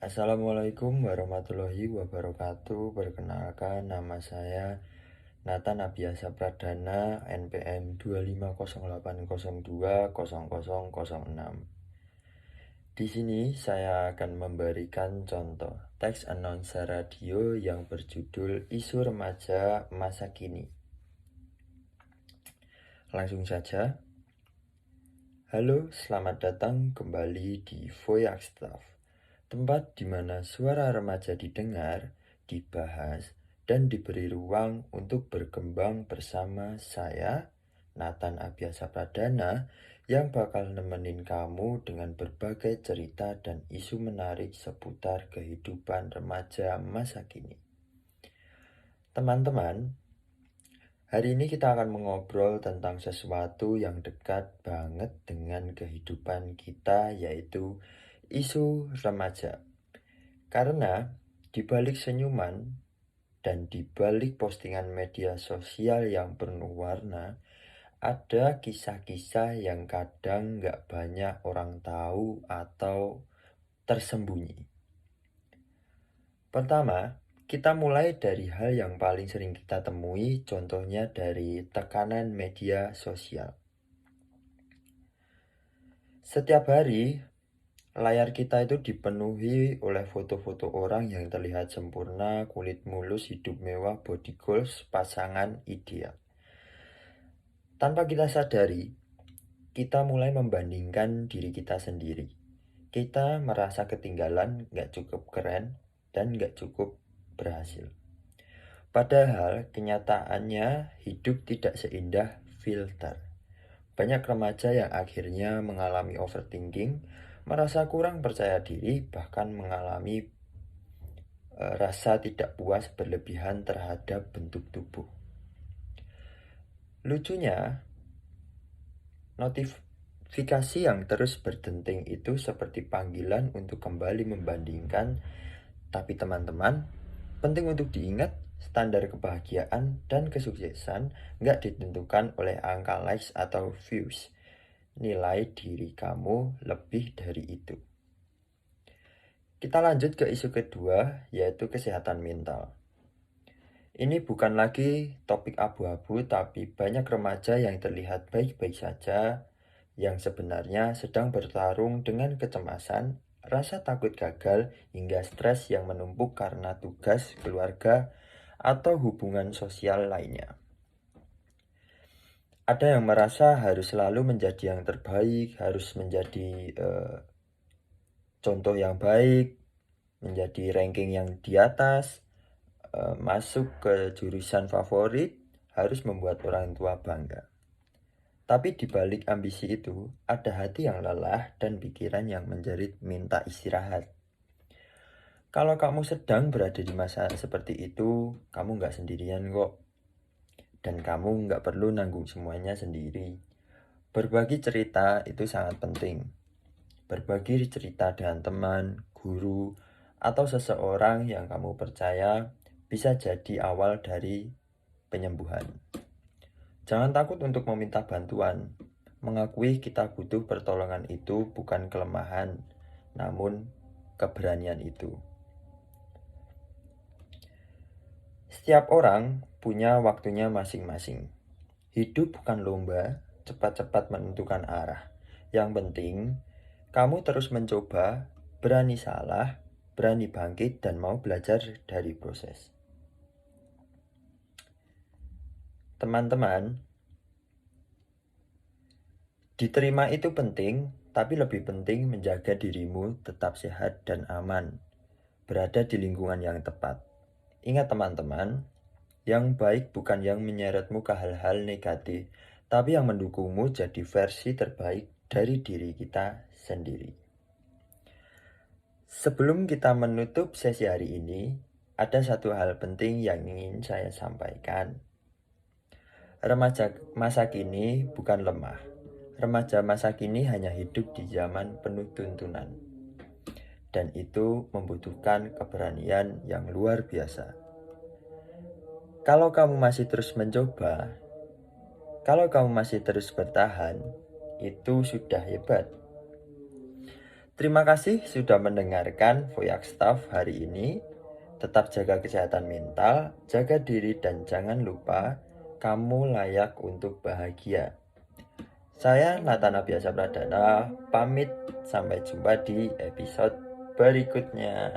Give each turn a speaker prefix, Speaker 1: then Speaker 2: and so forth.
Speaker 1: Assalamualaikum warahmatullahi wabarakatuh. Perkenalkan, nama saya Nathan Abiasa Pradana, NPM 25080200006. Di sini saya akan memberikan contoh teks announcer radio yang berjudul Isu Remaja Masa Kini. Langsung saja. Halo, selamat datang kembali di Voyax Stuff, tempat di mana suara remaja didengar, dibahas, dan diberi ruang untuk berkembang bersama saya, Nathan Abiasa Pradana, yang bakal nemenin kamu dengan berbagai cerita dan isu menarik seputar kehidupan remaja masa kini. Teman-teman, hari ini kita akan mengobrol tentang sesuatu yang dekat banget dengan kehidupan kita, yaitu isu remaja. Karena di balik senyuman dan di balik postingan media sosial yang penuh warna, ada kisah-kisah yang kadang gak banyak orang tahu atau tersembunyi. Pertama, kita mulai dari hal yang paling sering kita temui, contohnya dari tekanan media sosial. Setiap hari, layar kita itu dipenuhi oleh foto-foto orang yang terlihat sempurna, kulit mulus, hidup mewah, body goals, pasangan ideal. Tanpa kita sadari, kita mulai membandingkan diri kita sendiri. Kita merasa ketinggalan, gak cukup keren, dan gak cukup berhasil. Padahal kenyataannya hidup tidak seindah filter. Banyak remaja yang akhirnya mengalami overthinking, merasa kurang percaya diri, bahkan mengalami rasa tidak puas berlebihan terhadap bentuk tubuh. Lucunya, notifikasi yang terus berdenting itu seperti panggilan untuk kembali membandingkan. Tapi teman-teman, penting untuk diingat, standar kebahagiaan dan kesuksesan nggak ditentukan oleh angka likes atau views. Nilai diri kamu lebih dari itu. Kita lanjut ke isu kedua, yaitu kesehatan mental. Ini bukan lagi topik abu-abu, tapi banyak remaja yang terlihat baik-baik saja, yang sebenarnya sedang bertarung dengan kecemasan, rasa takut gagal, hingga stres yang menumpuk karena tugas, keluarga, atau hubungan sosial lainnya. Ada yang merasa harus selalu menjadi yang terbaik, harus menjadi contoh yang baik, menjadi ranking yang di atas, masuk ke jurusan favorit, harus membuat orang tua bangga. Tapi di balik ambisi itu, ada hati yang lelah dan pikiran yang menjerit minta istirahat. Kalau kamu sedang berada di masa seperti itu, kamu gak sendirian kok. Dan kamu gak perlu nanggung semuanya sendiri. Berbagi cerita itu sangat penting. Berbagi cerita dengan teman, guru, atau seseorang yang kamu percaya bisa jadi awal dari penyembuhan. Jangan takut untuk meminta bantuan. Mengakui kita butuh pertolongan itu bukan kelemahan, namun keberanian itu. Setiap orang punya waktunya masing-masing. Hidup bukan lomba, cepat-cepat menentukan arah. Yang penting, kamu terus mencoba, berani salah, berani bangkit, dan mau belajar dari proses. Teman-teman, diterima itu penting, tapi lebih penting menjaga dirimu tetap sehat dan aman, berada di lingkungan yang tepat. Ingat teman-teman, yang baik bukan yang menyeretmu ke hal-hal negatif, tapi yang mendukungmu jadi versi terbaik dari diri kita sendiri. Sebelum kita menutup sesi hari ini, ada satu hal penting yang ingin saya sampaikan. Remaja masa kini bukan lemah. Remaja masa kini hanya hidup di zaman penuh tuntunan. Dan itu membutuhkan keberanian yang luar biasa. Kalau kamu masih terus mencoba, kalau kamu masih terus bertahan, itu sudah hebat. Terima kasih sudah mendengarkan Voyak Staff hari ini. Tetap jaga kesehatan mental, jaga diri, dan jangan lupa kamu layak untuk bahagia. Saya Natana Biasa Pradana, pamit. Sampai jumpa di episode berikutnya.